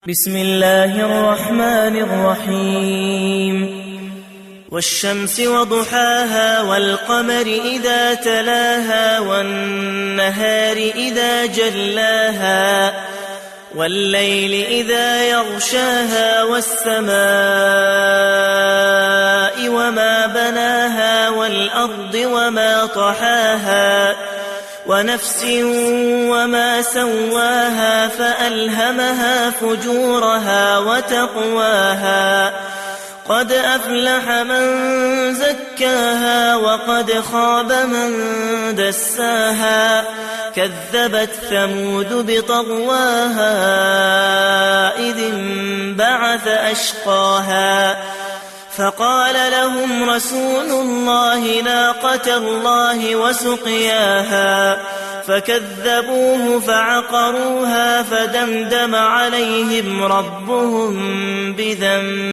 بسم الله الرحمن الرحيم والشمس وضحاها والقمر إذا تلاها والنهار إذا جلاها والليل إذا يغشاها والسماء وما بناها والأرض وما طحاها ونفس وما سواها فألهمها فجورها وتقواها قد أفلح من زكاها وقد خاب من دساها كذبت ثمود بطغواها إذ انبعث أشقاها فقال لهم رسول الله ناقة الله وسقياها فكذبوه فعقروها فدمدم عليهم ربهم بذنبهم